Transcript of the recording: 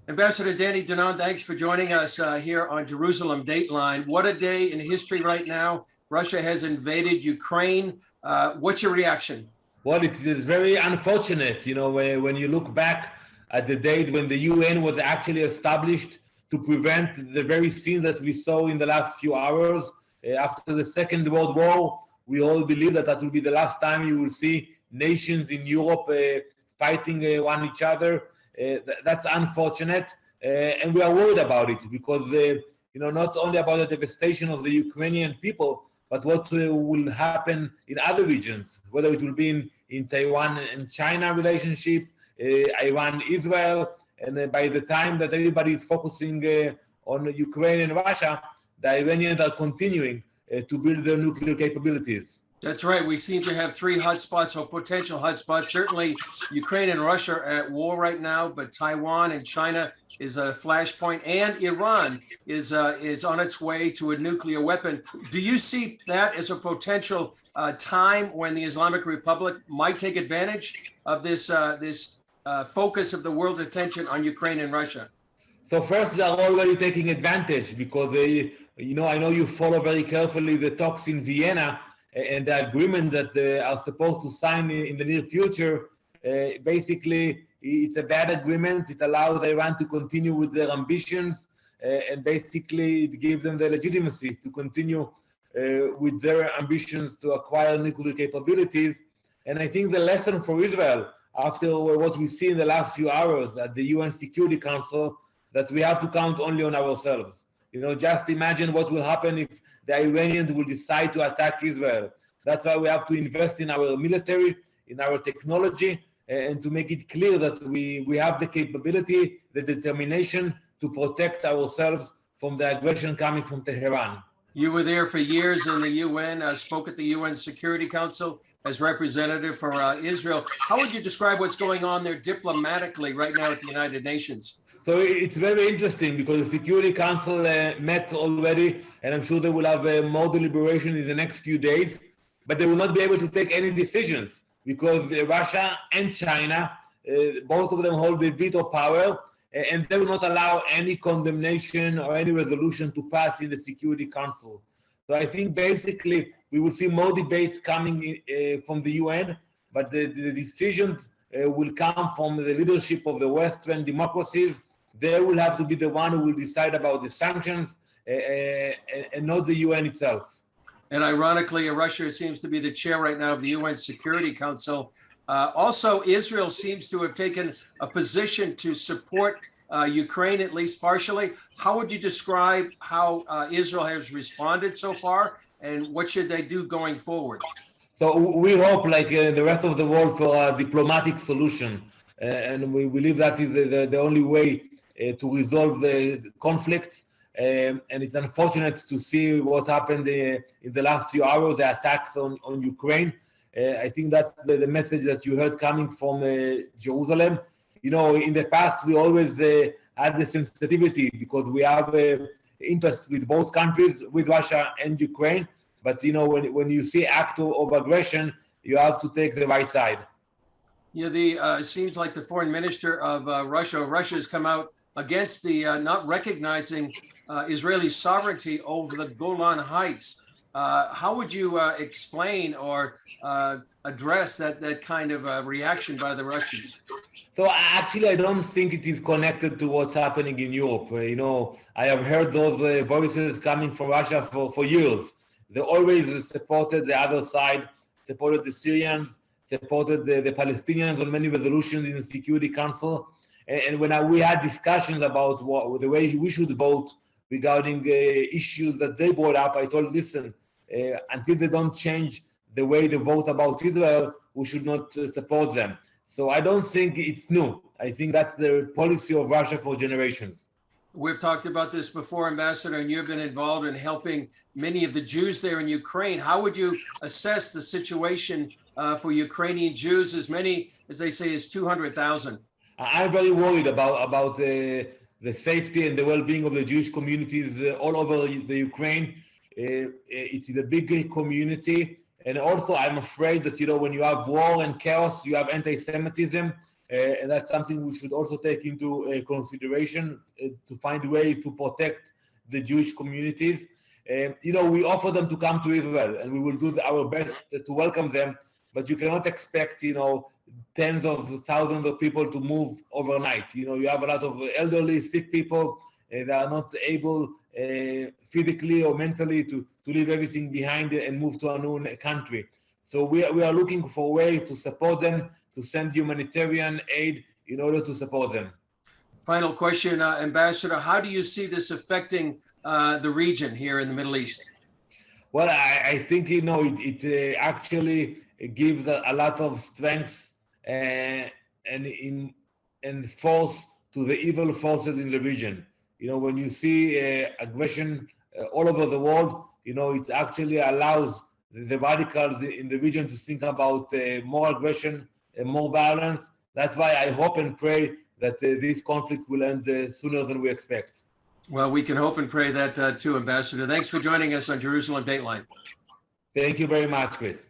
Ambassador Danny Danon, thanks for joining us here on Jerusalem Dateline. What a day in history right now. Russia has invaded Ukraine. What's your reaction? Well, it is very unfortunate, when you look back at the date when the UN was actually established to prevent the very scene that we saw in the last few hours. After the Second World War, we all believe that that will be the last time you will see nations in Europe fighting one each other. That's unfortunate, and we are worried about it because, not only about the devastation of the Ukrainian people, but what will happen in other regions, whether it will be in Taiwan and China relationship, Iran, Israel, and by the time that everybody is focusing on Ukraine and Russia, the Iranians are continuing to build their nuclear capabilities. That's right. We seem to have three hotspots or potential hotspots. Certainly, Ukraine and Russia are at war right now, but Taiwan and China is a flashpoint, and Iran is on its way to a nuclear weapon. Do you see that as a potential time when the Islamic Republic might take advantage of this focus of the world's attention on Ukraine and Russia? So first, they are already taking advantage because I know you follow very carefully the talks in Vienna. And the agreement that they are supposed to sign in the near future, basically, it's a bad agreement. It allows Iran to continue with their ambitions, and basically it gives them the legitimacy to continue with their ambitions to acquire nuclear capabilities. And I think the lesson for Israel, after what we see in the last few hours at the UN Security Council, that we have to count only on ourselves. Just imagine what will happen if the Iranians will decide to attack Israel. That's why we have to invest in our military, in our technology, and to make it clear that we have the capability, the determination to protect ourselves from the aggression coming from Tehran. You were there for years in the UN, spoke at the UN Security Council as representative for Israel. How would you describe what's going on there diplomatically right now at the United Nations? So it's very interesting because the Security Council met already, and I'm sure they will have more deliberation in the next few days, but they will not be able to take any decisions because Russia and China, both of them hold the veto power, and they will not allow any condemnation or any resolution to pass in the Security Council. So I think basically we will see more debates coming from the UN, but the decisions will come from the leadership of the Western democracies. They will have to be the one who will decide about the sanctions and not the UN itself. And ironically, Russia seems to be the chair right now of the UN Security Council. Also, Israel seems to have taken a position to support Ukraine, at least partially. How would you describe how Israel has responded so far, and what should they do going forward? So we hope, like the rest of the world, for a diplomatic solution. And we believe that is the only way to resolve the conflicts, and it's unfortunate to see what happened in the last few hours, the attacks on Ukraine. I think that's the message that you heard coming from Jerusalem. In the past, we always had the sensitivity because we have interest with both countries, with Russia and Ukraine. But, when you see act of aggression, you have to take the right side. Yeah, seems like the foreign minister of Russia has come out against the not recognizing Israeli sovereignty over the Golan Heights. How would you explain or address that kind of reaction by the Russians? So actually, I don't think it is connected to what's happening in Europe. I have heard those voices coming from Russia for years. They always supported the other side, supported the Syrians, supported the Palestinians on many resolutions in the Security Council. And when we had discussions about the way we should vote regarding issues that they brought up, I told, listen, until they don't change the way they vote about Israel, we should not support them. So I don't think it's new. I think that's the policy of Russia for generations. We've talked about this before, Ambassador, and you've been involved in helping many of the Jews there in Ukraine. How would you assess the situation for Ukrainian Jews, as many, as they say, as 200,000? I'm very worried about the safety and the well-being of the Jewish communities all over the Ukraine. It's a big community. And also, I'm afraid that, when you have war and chaos, you have anti-Semitism. and that's something we should also take into consideration to find ways to protect the Jewish communities. We offer them to come to Israel, and we will do our best to welcome them. But you cannot expect, tens of thousands of people to move overnight. You have a lot of elderly, sick people that are not able physically or mentally to leave everything behind and move to a new country. So we are looking for ways to support them, to send humanitarian aid in order to support them. Final question, Ambassador, how do you see this affecting the region here in the Middle East? Well, I think, it actually gives a lot of strength and force to the evil forces in the region. When you see aggression all over the world, it actually allows the radicals in the region to think about more aggression and more violence. That's why I hope and pray that this conflict will end sooner than we expect. Well, we can hope and pray that too, Ambassador. Thanks for joining us on Jerusalem Dateline. Thank you very much, Chris.